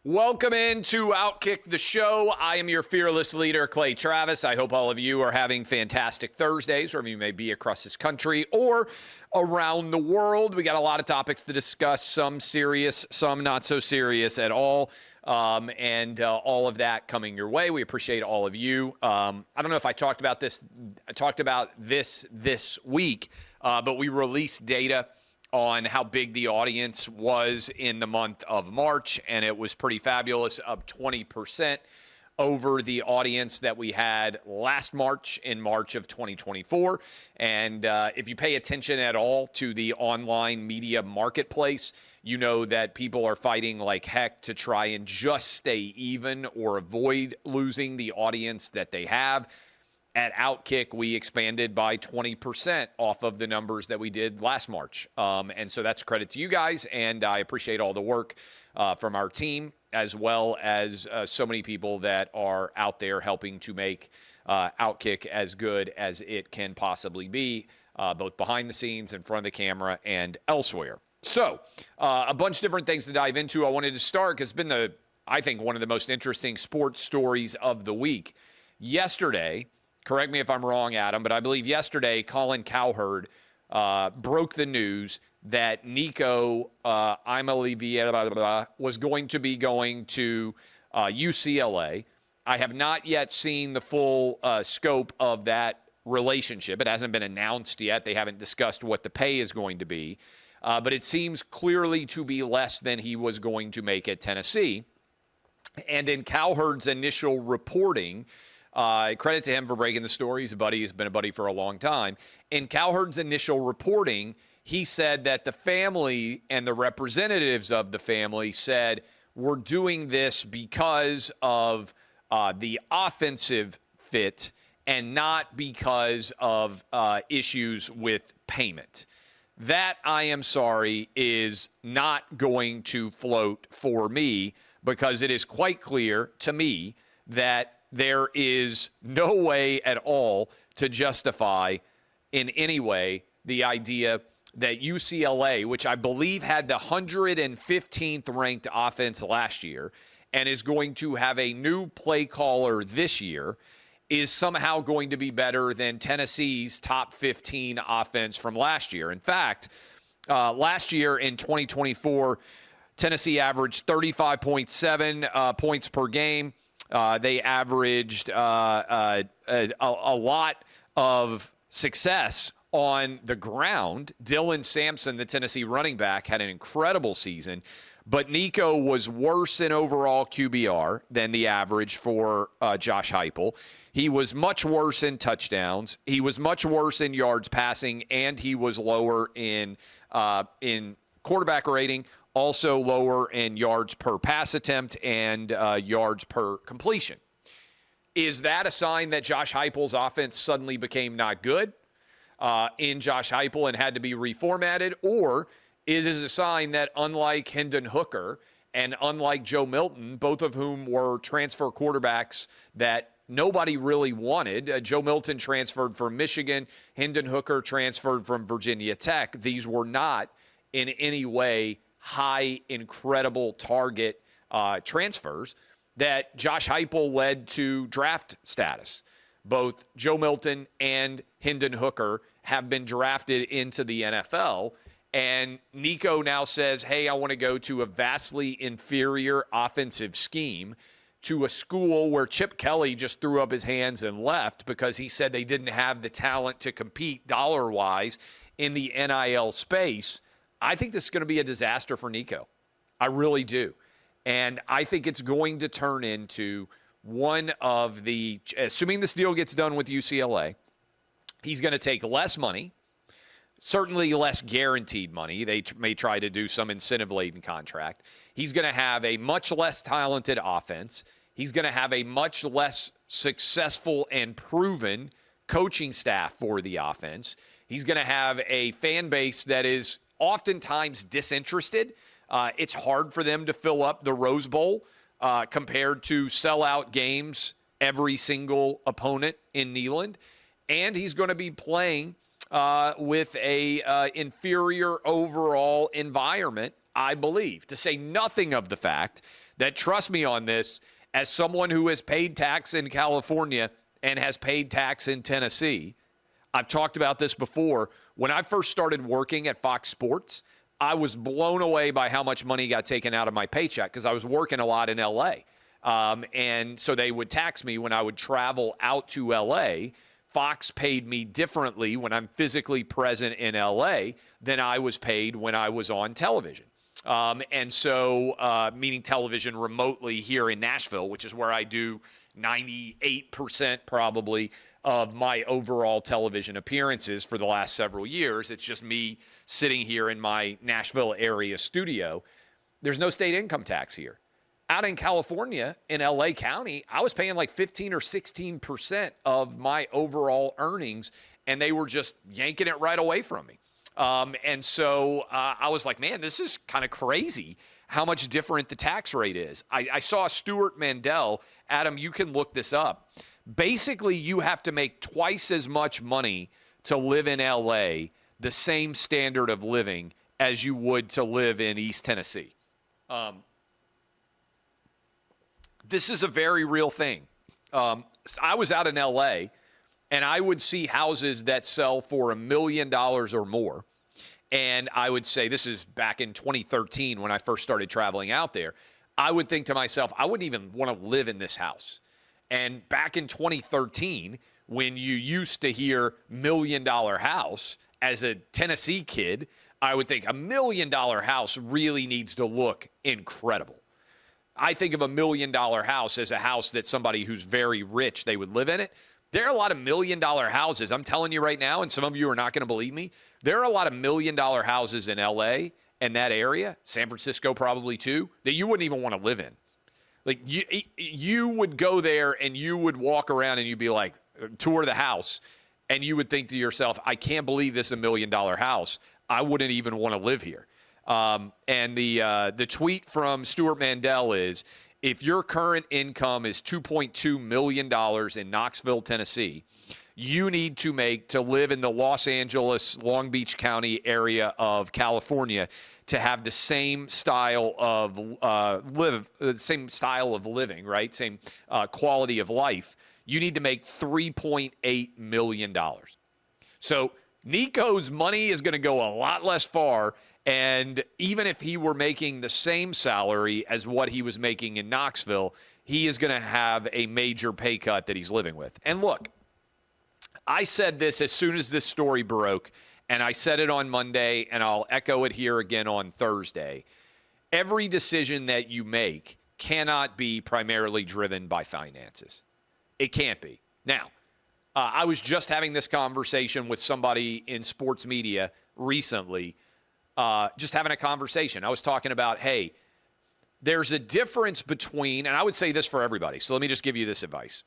Welcome into OutKick the show. I am your fearless leader, Clay Travis. I hope all of you are having fantastic Thursdays, wherever you may be across this country or around the world. We got a lot of topics to discuss, some serious, some not so serious at all, and all of that coming your way. We appreciate all of you. I don't know if I talked about this this week, but we released data on how big the audience was in the month of March, and it was pretty fabulous, up 20% over the audience that we had last March, in March of 2024. And if you pay attention at all to the online media marketplace, you know that people are fighting like heck to try and just stay even or avoid losing the audience that they have. At OutKick, we expanded by 20% off of the numbers that we did last March. And so that's credit to you guys, and I appreciate all the work from our team, as well as so many people that are out there helping to make OutKick as good as it can possibly be, both behind the scenes, in front of the camera, and elsewhere. So a bunch of different things to dive into. I wanted to start because it's been I think, one of the most interesting sports stories of the week. Yesterday, correct me if I'm wrong, Adam, but I believe yesterday Colin Cowherd broke the news that Nico Iamaleava was going to be going to UCLA. I have not yet seen the full scope of that relationship. It hasn't been announced yet. They haven't discussed what the pay is going to be. But it seems clearly to be less than he was going to make at Tennessee. And in Cowherd's initial reporting, credit to him for breaking the story. He's a buddy. He's been a buddy for a long time. In Cowherd's initial reporting, he said that the family and the representatives of the family said, we're doing this because of the offensive fit and not because of issues with payment. That, I am sorry, is not going to float for me, because it is quite clear to me that there is no way at all to justify in any way the idea that UCLA, which I believe had the 115th ranked offense last year and is going to have a new play caller this year, is somehow going to be better than Tennessee's top 15 offense from last year. In fact, last year in 2024, Tennessee averaged 35.7 points per game. They averaged a lot of success on the ground. Dylan Sampson, the Tennessee running back, had an incredible season. But Nico was worse in overall QBR than the average for Josh Heupel. He was much worse in touchdowns. He was much worse in yards passing, and he was lower in quarterback rating, also lower in yards per pass attempt and yards per completion. Is that a sign that Josh Heupel's offense suddenly became not good in Josh Heupel and had to be reformatted? Or is it a sign that, unlike Hendon Hooker and unlike Joe Milton, both of whom were transfer quarterbacks that nobody really wanted, Joe Milton transferred from Michigan, Hendon Hooker transferred from Virginia Tech, these were not in any way high, incredible target transfers, that Josh Heupel led to draft status. Both Joe Milton and Hendon Hooker have been drafted into the NFL, and Nico now says, hey, I want to go to a vastly inferior offensive scheme, to a school where Chip Kelly just threw up his hands and left because he said they didn't have the talent to compete dollar-wise in the NIL space. I think this is going to be a disaster for Nico. I really do. And I think it's going to turn into one of the, assuming this deal gets done with UCLA, he's going to take less money, certainly less guaranteed money. They may try to do some incentive-laden contract. He's going to have a much less talented offense. He's going to have a much less successful and proven coaching staff for the offense. He's going to have a fan base that is oftentimes disinterested. It's hard for them to fill up the Rose Bowl compared to sellout games every single opponent in Neyland. And he's going to be playing with a inferior overall environment I believe, to say nothing of the fact that, trust me on this, as someone who has paid tax in California and has paid tax in Tennessee, I've talked about this before. When I first started working at Fox Sports, I was blown away by how much money got taken out of my paycheck because I was working a lot in L.A. And so they would tax me when I would travel out to L.A. Fox paid me differently when I'm physically present in L.A. than I was paid when I was on television. And so, meaning television remotely here in Nashville, which is where I do 98% probably of my overall television appearances for the last several years. It's just me sitting here in my Nashville area studio. There's no state income tax here. Out in California, in LA County, I was paying like 15 or 16% of my overall earnings, and they were just yanking it right away from me. And so I was like, man, this is kind of crazy how much different the tax rate is. I saw Stuart Mandel. Adam, you can look this up. Basically, you have to make twice as much money to live in LA, the same standard of living as you would to live in East Tennessee. This is a very real thing. I was out in LA, and I would see houses that sell for $1 million or more. And I would say, this is back in 2013 when I first started traveling out there, I would think to myself, I wouldn't even want to live in this house. And back in 2013, when you used to hear $1 million house as a Tennessee kid, I would think $1 million house really needs to look incredible. I think of $1 million house as a house that somebody who's very rich, they would live in it. There are a lot of $1 million houses. I'm telling you right now, and some of you are not going to believe me, there are a lot of $1 million houses in LA and that area, San Francisco probably too, that you wouldn't even want to live in. Like you would go there and you would walk around and you'd be like, tour the house, and you would think to yourself, I can't believe this is $1 million house. I wouldn't even want to live here. And the tweet from Stuart Mandel is, if your current income is $2.2 million in Knoxville, Tennessee, you need to live in the Los Angeles, Long Beach County area of California to have the same style of living, right? Same quality of life. You need to make $3.8 million. So Nico's money is going to go a lot less far. And even if he were making the same salary as what he was making in Knoxville, he is going to have a major pay cut that he's living with. And look, I said this as soon as this story broke, and I said it on Monday, and I'll echo it here again on Thursday. Every decision that you make cannot be primarily driven by finances. It can't be. Now, I was just having this conversation with somebody in sports media recently, just having a conversation. I was talking about, hey, there's a difference between, and I would say this for everybody, so let me just give you this advice.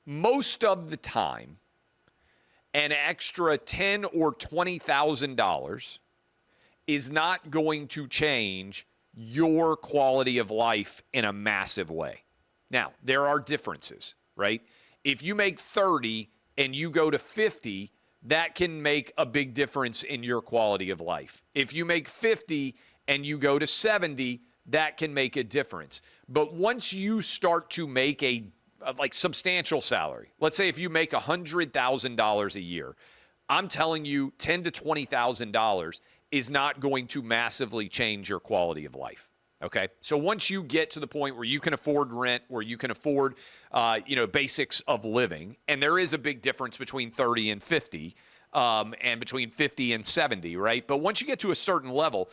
Most of the time, an extra $10,000 or $20,000 is not going to change your quality of life in a massive way. Now, there are differences, right? If you make 30 and you go to 50, that can make a big difference in your quality of life. If you make 50 and you go to 70, that can make a difference. But once you start to make a substantial salary, let's say if you make $100,000 a year, I'm telling you $10,000 to $20,000 is not going to massively change your quality of life. Okay, so once you get to the point where you can afford rent, where you can afford, basics of living, and there is a big difference between 30 and 50, and between 50 and 70, right? But once you get to a certain level,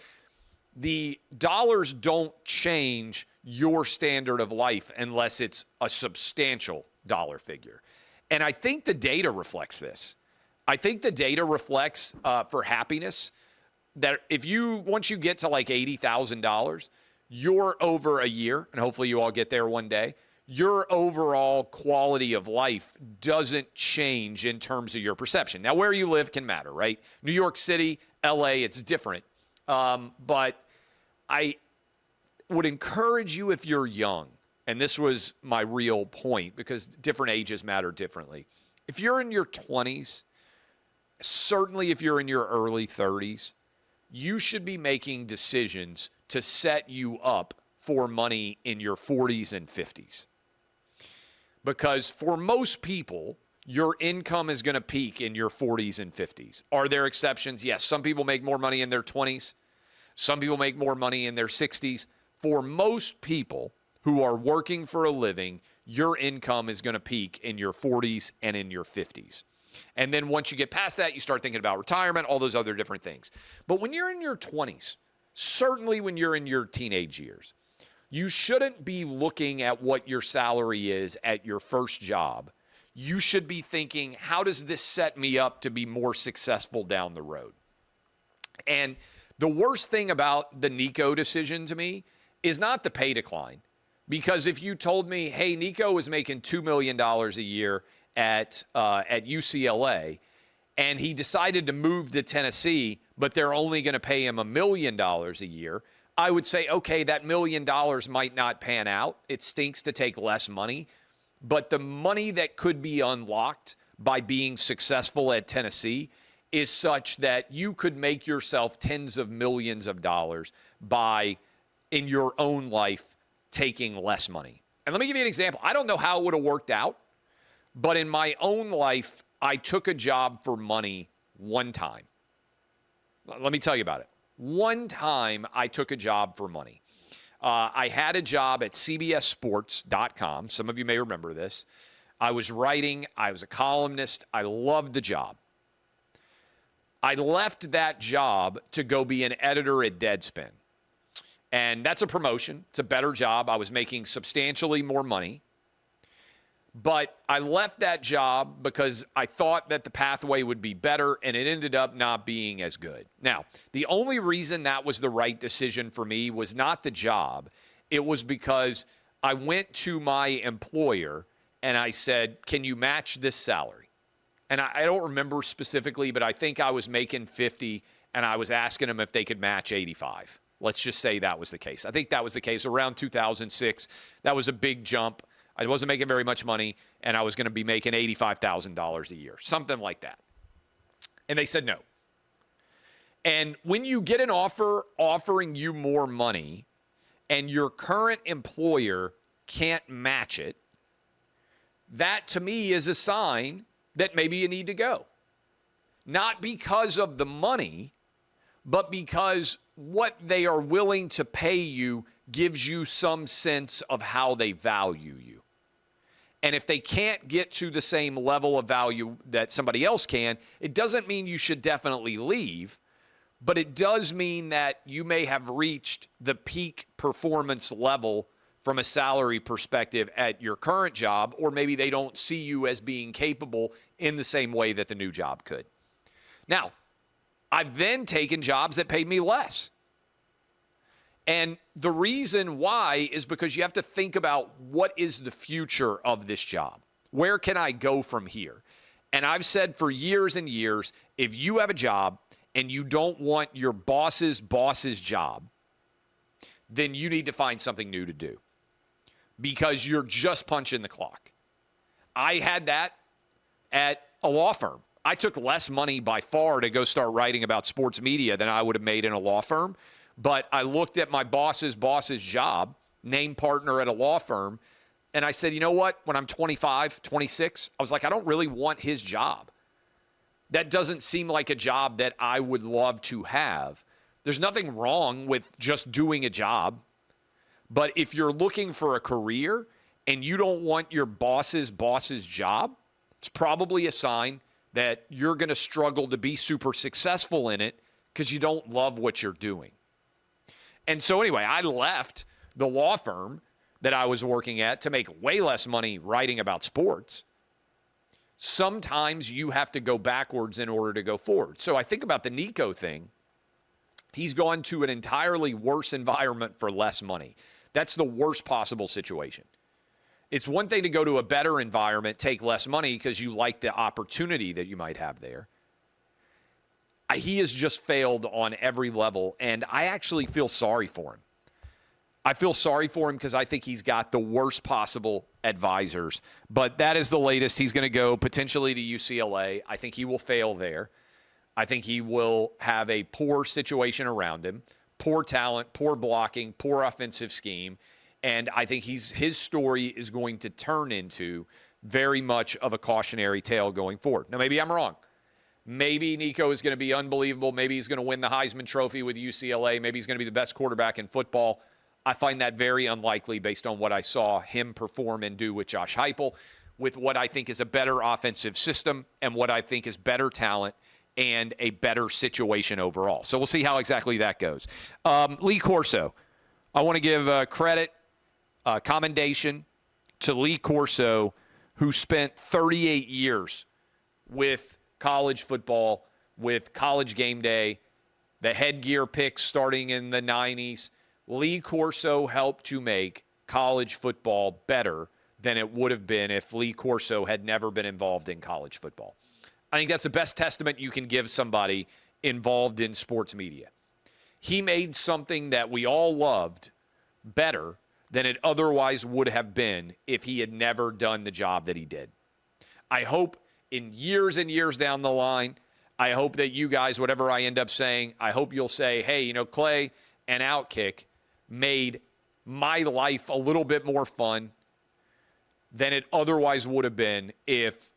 the dollars don't change your standard of life unless it's a substantial dollar figure. And I think the data reflects this. I think the data reflects for happiness that once you get to like $80,000, you're over a year, and hopefully you all get there one day, your overall quality of life doesn't change in terms of your perception. Now, where you live can matter, right? New York City, LA, it's different. But I would encourage you, if you're young, and this was my real point because different ages matter differently. If you're in your 20s, certainly if you're in your early 30s, you should be making decisions to set you up for money in your 40s and 50s. Because for most people, your income is going to peak in your 40s and 50s. Are there exceptions? Yes. Some people make more money in their 20s. Some people make more money in their 60s. For most people who are working for a living, your income is going to peak in your 40s and in your 50s. And then once you get past that, you start thinking about retirement, all those other different things. But when you're in your 20s, certainly when you're in your teenage years, you shouldn't be looking at what your salary is at your first job. You should be thinking, how does this set me up to be more successful down the road? And the worst thing about the Nico decision to me is not the pay decline. Because if you told me, hey, Nico was making $2 million a year at UCLA, and he decided to move to Tennessee, but they're only going to pay him $1 million a year, I would say, okay, that $1 million might not pan out. It stinks to take less money. But the money that could be unlocked by being successful at Tennessee is such that you could make yourself tens of millions of dollars by, in your own life, taking less money. And let me give you an example. I don't know how it would have worked out, but in my own life, I took a job for money one time. Let me tell you about it. One time I took a job for money. I had a job at CBSSports.com. Some of you may remember this. I was writing. I was a columnist. I loved the job. I left that job to go be an editor at Deadspin. And that's a promotion. It's a better job. I was making substantially more money. But I left that job because I thought that the pathway would be better, and it ended up not being as good. Now, the only reason that was the right decision for me was not the job. It was because I went to my employer and I said, can you match this salary? And I don't remember specifically, but I think I was making 50, and I was asking them if they could match 85. Let's just say that was the case. I think that was the case around 2006. That was a big jump. I wasn't making very much money, and I was going to be making $85,000 a year, something like that. And they said no. And when you get an offer offering you more money and your current employer can't match it, that to me is a sign that maybe you need to go. Not because of the money, but because what they are willing to pay you gives you some sense of how they value you. And if they can't get to the same level of value that somebody else can, it doesn't mean you should definitely leave, but it does mean that you may have reached the peak performance level from a salary perspective at your current job, or maybe they don't see you as being capable in the same way that the new job could. Now, I've then taken jobs that paid me less. And the reason why is because you have to think about what is the future of this job? Where can I go from here? And I've said for years and years, if you have a job and you don't want your boss's job, then you need to find something new to do because you're just punching the clock. I had that at a law firm. I took less money by far to go start writing about sports media than I would have made in a law firm. But I looked at my boss's job, named partner at a law firm, and I said, you know what? When I'm 25, 26, I was like, I don't really want his job. That doesn't seem like a job that I would love to have. There's nothing wrong with just doing a job. But if you're looking for a career and you don't want your boss's job, it's probably a sign that you're going to struggle to be super successful in it because you don't love what you're doing. And so anyway, I left the law firm that I was working at to make way less money writing about sports. Sometimes you have to go backwards in order to go forward. So I think about the Nico thing. He's gone to an entirely worse environment for less money. That's the worst possible situation. It's one thing to go to a better environment, take less money because you like the opportunity that you might have there. He has just failed on every level, and I actually feel sorry for him. I feel sorry for him because I think he's got the worst possible advisors. But that is the latest. He's going to go potentially to UCLA. I think he will fail there. I think he will have a poor situation around him, poor talent, poor blocking, poor offensive scheme. And I think his story is going to turn into very much of a cautionary tale going forward. Now, maybe I'm wrong. Maybe Nico is going to be unbelievable. Maybe he's going to win the Heisman Trophy with UCLA. Maybe he's going to be the best quarterback in football. I find that very unlikely based on what I saw him perform and do with Josh Heupel, with what I think is a better offensive system and what I think is better talent and a better situation overall. So we'll see how exactly that goes. Lee Corso. I want to give credit, commendation to Lee Corso, who spent 38 years with college football, with College Game Day, the headgear picks starting in the 90s. Lee Corso helped to make college football better than it would have been if Lee Corso had never been involved in college football. I think that's the best testament you can give somebody involved in sports media. He made something that we all loved better than it otherwise would have been if he had never done the job that he did. I hope in years and years down the line, I hope that you guys, whatever I end up saying, I hope you'll say, hey, Clay and OutKick made my life a little bit more fun than it otherwise would have been if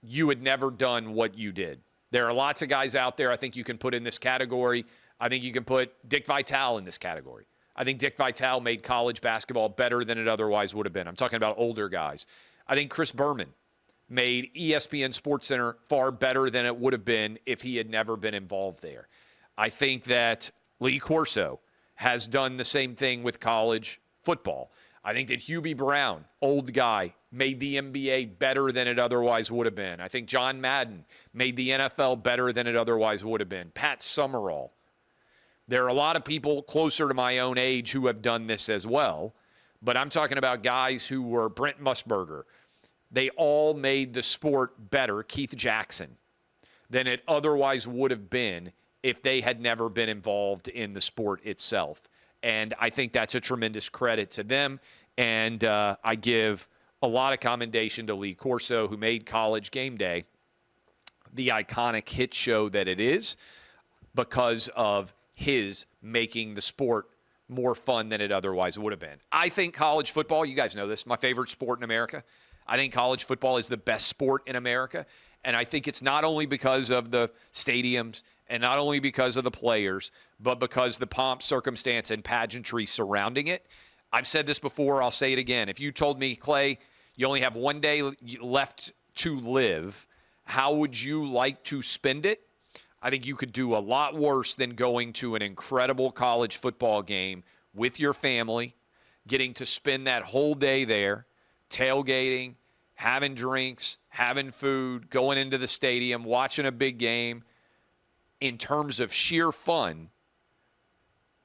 you had never done what you did. There are lots of guys out there I think you can put in this category. I think you can put Dick Vitale in this category. I think Dick Vitale made college basketball better than it otherwise would have been. I'm talking about older guys. I think Chris Berman made ESPN SportsCenter far better than it would have been if he had never been involved there. I think that Lee Corso has done the same thing with college football. I think that Hubie Brown, old guy, made the NBA better than it otherwise would have been. I think John Madden made the NFL better than it otherwise would have been. Pat Summerall. There are a lot of people closer to my own age who have done this as well, but I'm talking about guys who were Brent Musburger. They all made the sport better, Keith Jackson, than it otherwise would have been if they had never been involved in the sport itself. And I think that's a tremendous credit to them. And I give a lot of commendation to Lee Corso, who made College Game Day the iconic hit show that it is because of his making the sport more fun than it otherwise would have been. I think college football, you guys know this, my favorite sport in America. I think college football is the best sport in America. And I think it's not only because of the stadiums and not only because of the players, but because the pomp, circumstance, and pageantry surrounding it. I've said this before, I'll say it again. If you told me, Clay, you only have one day left to live, how would you like to spend it? I think you could do a lot worse than going to an incredible college football game with your family, getting to spend that whole day there, tailgating, having drinks, having food, going into the stadium, watching a big game. In terms of sheer fun,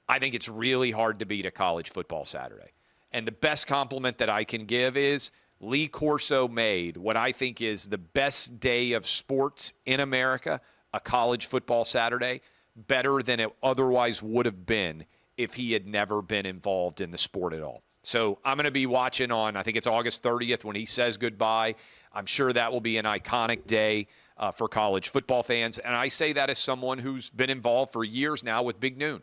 I think it's really hard to beat a college football Saturday. And the best compliment that I can give is Lee Corso made what I think is the best day of sports in America, a college football Saturday, better than it otherwise would have been if he had never been involved in the sport at all. So I'm going to be watching on, I think it's August 30th when he says goodbye. I'm sure that will be an iconic day for college football fans. And I say that as someone who's been involved for years now with Big Noon.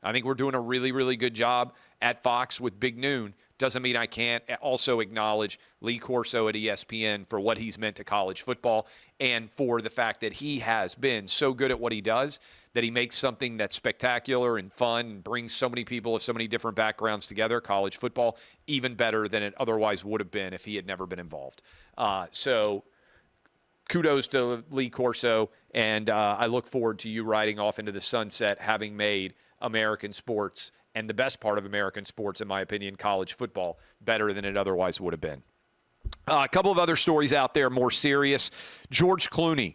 I think we're doing a really, really good job at Fox with Big Noon. Doesn't mean I can't also acknowledge Lee Corso at ESPN for what he's meant to college football and for the fact that he has been so good at what he does that he makes something that's spectacular and fun and brings so many people of so many different backgrounds together, college football, even better than it otherwise would have been if he had never been involved. So kudos to Lee Corso, and I look forward to you riding off into the sunset having made American sports and the best part of American sports, in my opinion, college football, better than it otherwise would have been. A couple of other stories out there, more serious. George Clooney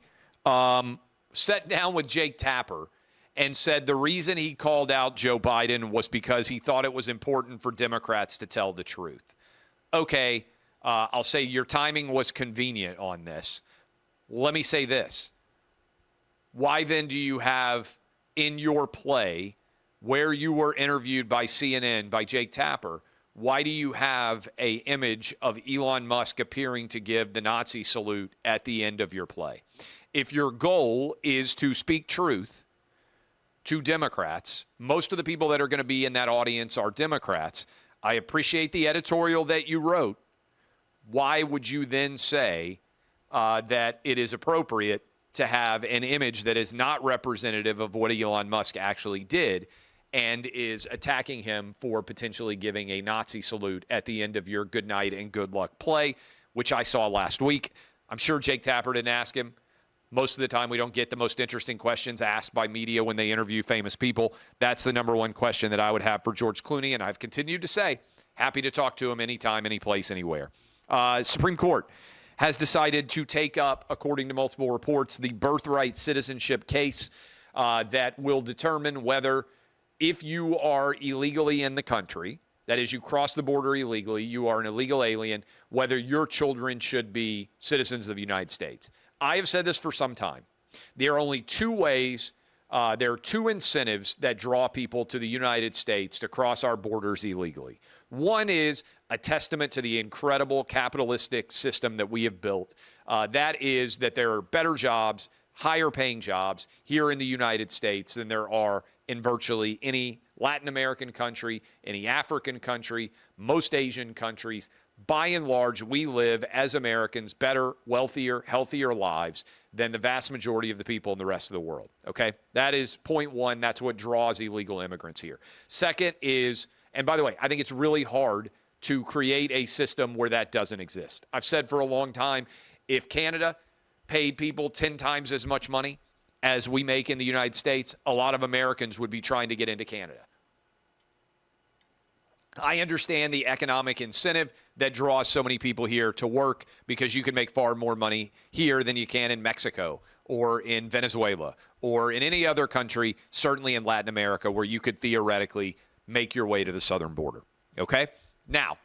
sat down with Jake Tapper and said the reason he called out Joe Biden was because he thought it was important for Democrats to tell the truth. Okay, I'll say your timing was convenient on this. Let me say this. Why then do you have in your play where you were interviewed by CNN, by Jake Tapper, why do you have an image of Elon Musk appearing to give the Nazi salute at the end of your play? if your goal is to speak truth to Democrats, most of the people that are going to be in that audience are Democrats. I appreciate the editorial that you wrote. Why would you then say that it is appropriate to have an image that is not representative of what Elon Musk actually did and is attacking him for potentially giving a Nazi salute at the end of your good night and good luck play, which I saw last week? I'm sure Jake Tapper didn't ask him. Most of the time, we don't get the most interesting questions asked by media when they interview famous people. That's the number one question that I would have for George Clooney, and I've continued to say, happy to talk to him anytime, any place, anywhere. Supreme Court has decided to take up, according to multiple reports, the Birthright citizenship case that will determine whether, if you are illegally in the country, that is, you cross the border illegally, you are an illegal alien, whether your children should be citizens of the United States. I have said this for some time. There are only two ways, there are two incentives that draw people to the United States to cross our borders illegally. One is a testament to the incredible capitalistic system that we have built. That is that there are better jobs, higher paying jobs here in the United States than there are in virtually any Latin American country, any African country, most Asian countries. By and large, we live as Americans better, wealthier, healthier lives than the vast majority of the people in the rest of the world, okay? That is point one. That's what draws illegal immigrants here. Second is, and by the way, I think it's really hard to create a system where that doesn't exist. I've said for a long time, if Canada paid people 10 times as much money as we make in the United States, a lot of Americans would be trying to get into Canada. I understand the economic incentive that draws so many people here to work because you can make far more money here than you can in Mexico or in Venezuela or in any other country, certainly in Latin America, where you could theoretically make your way to the southern border. Okay? Now,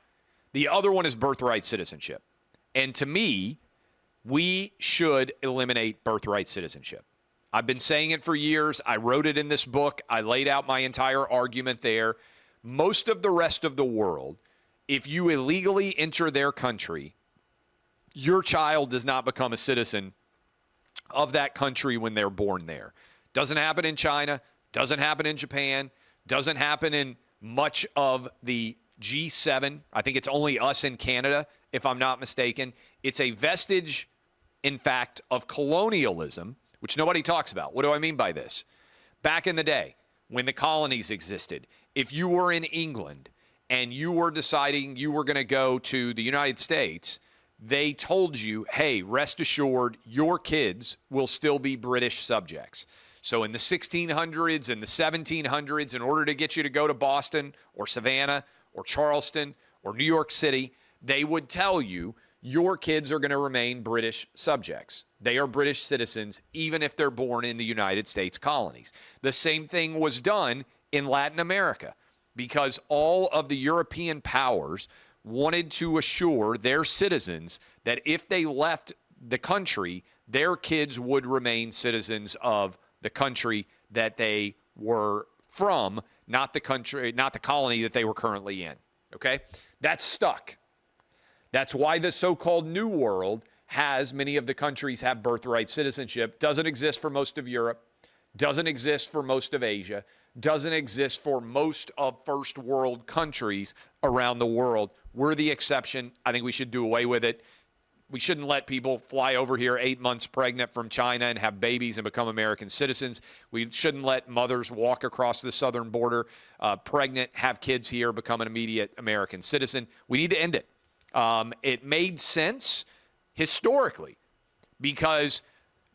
the other one is birthright citizenship. And to me, we should eliminate birthright citizenship. I've been saying it for years. I wrote it in this book. I laid out my entire argument there. Most of the rest of the world, if you illegally enter their country, your child does not become a citizen of that country when they're born there. Doesn't happen in China, doesn't happen in Japan, doesn't happen in much of the G7. I think it's only us in Canada, if I'm not mistaken. It's a vestige, in fact, of colonialism, which nobody talks about. What do I mean by this? Back in the day, when the colonies existed, if you were in England and you were deciding you were going to go to the United States, they told you, hey, rest assured, your kids will still be British subjects. So in the 1600s and the 1700s, in order to get you to go to Boston or Savannah or Charleston or New York City, they would tell you your kids are going to remain British subjects. They are British citizens, even if they're born in the United States colonies. The same thing was done in Latin America because all of the European powers wanted to assure their citizens that if they left the country, their kids would remain citizens of the country that they were from, not the country, not the colony that they were currently in. Okay? That's stuck. That's why the so-called New World has, many of the countries have birthright citizenship. Doesn't exist for most of Europe. Doesn't exist for most of Asia. Doesn't exist for most of first world countries around the world. We're the exception. I think we should do away with it. We shouldn't let people fly over here 8 months pregnant from China and have babies and become American citizens. We shouldn't let mothers walk across the southern border pregnant, have kids here, become an immediate American citizen. We need to end it. It made sense historically because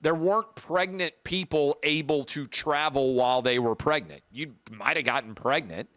there weren't pregnant people able to travel while they were pregnant. You might have gotten pregnant,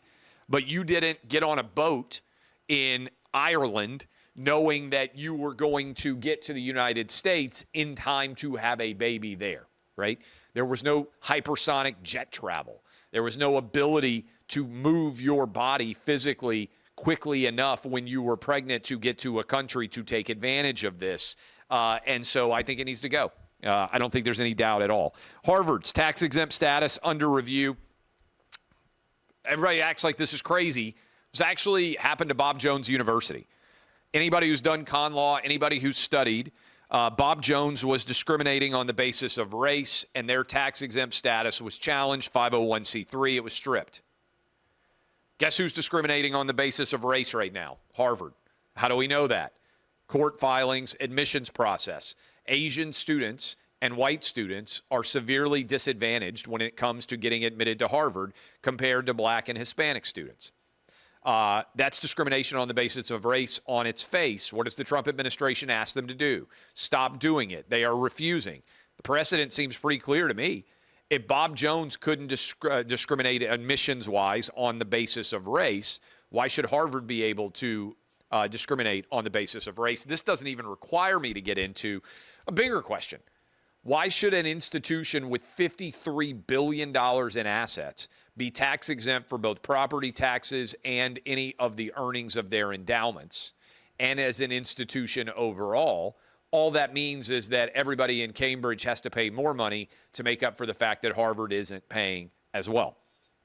but you didn't get on a boat in Ireland knowing that you were going to get to the United States in time to have a baby there, right? There was no hypersonic jet travel. There was no ability to move your body physically quickly enough when you were pregnant to get to a country to take advantage of this. And so I think it needs to go. I don't think there's any doubt at all. Harvard's tax-exempt status under review. Everybody acts like this is crazy. This actually happened to Bob Jones University. Anybody who's done con law, anybody who's studied Bob Jones was discriminating on the basis of race, and their tax-exempt status was challenged. 501c3, it was stripped. Guess who's discriminating on the basis of race right now? Harvard. How do we know that? Court filings, admissions process. Asian students and white students are severely disadvantaged when it comes to getting admitted to Harvard compared to black and Hispanic students. That's discrimination on the basis of race on its face. What does the Trump administration ask them to do? Stop doing it. They are refusing. The precedent seems pretty clear to me. If Bob Jones couldn't discriminate admissions-wise on the basis of race, why should Harvard be able to discriminate on the basis of race? This doesn't even require me to get into a bigger question. Why should an institution with $53 billion in assets be tax exempt for both property taxes and any of the earnings of their endowments? And as an institution overall, all that means is that everybody in Cambridge has to pay more money to make up for the fact that Harvard isn't paying as well.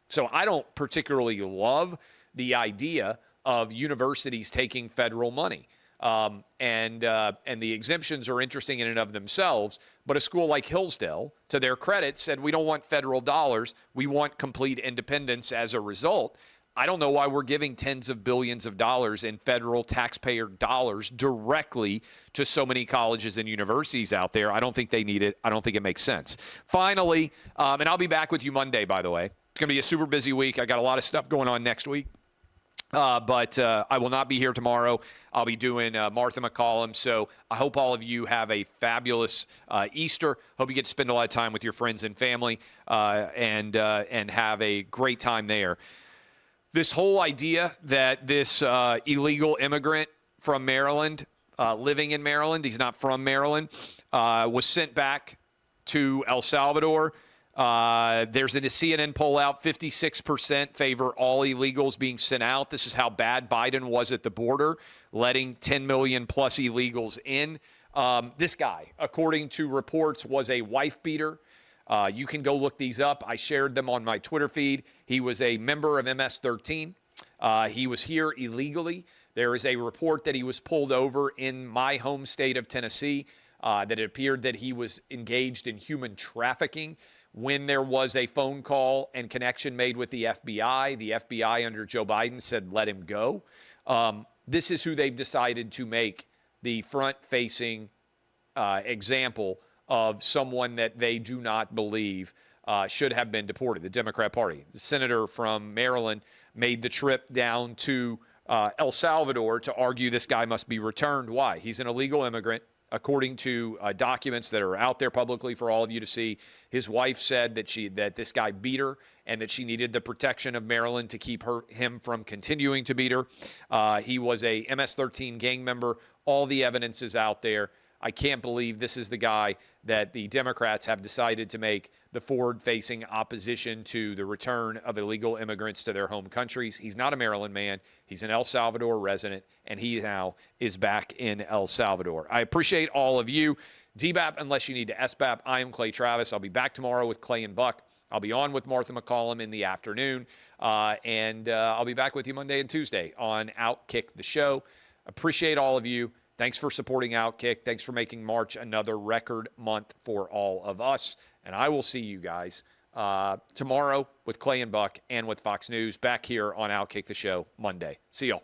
So I don't particularly love the idea of universities taking federal money. And the exemptions are interesting in and of themselves, but a school like Hillsdale, to their credit, said we don't want federal dollars, we want complete independence as a result. I don't know why we're giving tens of billions of dollars in federal taxpayer dollars directly to so many colleges and universities out there. I don't think they need it. I don't think it makes sense. Finally, and I'll be back with you Monday, by the way. It's going to be a super busy week. I got a lot of stuff going on next week. But I will not be here tomorrow. I'll be doing Martha McCollum. So I hope all of you have a fabulous Easter. Hope you get to spend a lot of time with your friends and family and have a great time there. This whole idea that this illegal immigrant from Maryland, living in Maryland, he's not from Maryland, was sent back to El Salvador. There's a CNN poll out, 56% favor all illegals being sent out. This is how bad Biden was at the border, letting 10 million plus illegals in. This guy, according to reports, was a wife beater. You can go look these up. I shared them on my Twitter feed. He was a member of MS-13. He was here illegally. There is a report that he was pulled over in my home state of Tennessee, that it appeared that he was engaged in human trafficking. When there was a phone call and connection made with the FBI under Joe Biden said, let him go. This is who they've decided to make the front-facing example of someone that they do not believe should have been deported, the Democrat Party. The senator from Maryland made the trip down to El Salvador to argue this guy must be returned. Why? He's an illegal immigrant. According to documents that are out there publicly for all of you to see, his wife said that this guy beat her and that she needed the protection of Maryland to keep him from continuing to beat her. He was a MS-13 gang member. All the evidence is out there. I can't believe this is the guy that the Democrats have decided to make the forward-facing opposition to the return of illegal immigrants to their home countries. He's not a Maryland man. He's an El Salvador resident, and he now is back in El Salvador. I appreciate all of you. DBAP, unless you need to SBAP, I am Clay Travis. I'll be back tomorrow with Clay and Buck. I'll be on with Martha McCollum in the afternoon, and I'll be back with you Monday and Tuesday on OutKick the show. Appreciate all of you. Thanks for supporting OutKick. Thanks for making March another record month for all of us. And I will see you guys tomorrow with Clay and Buck and with Fox News back here on OutKick the show Monday. See y'all.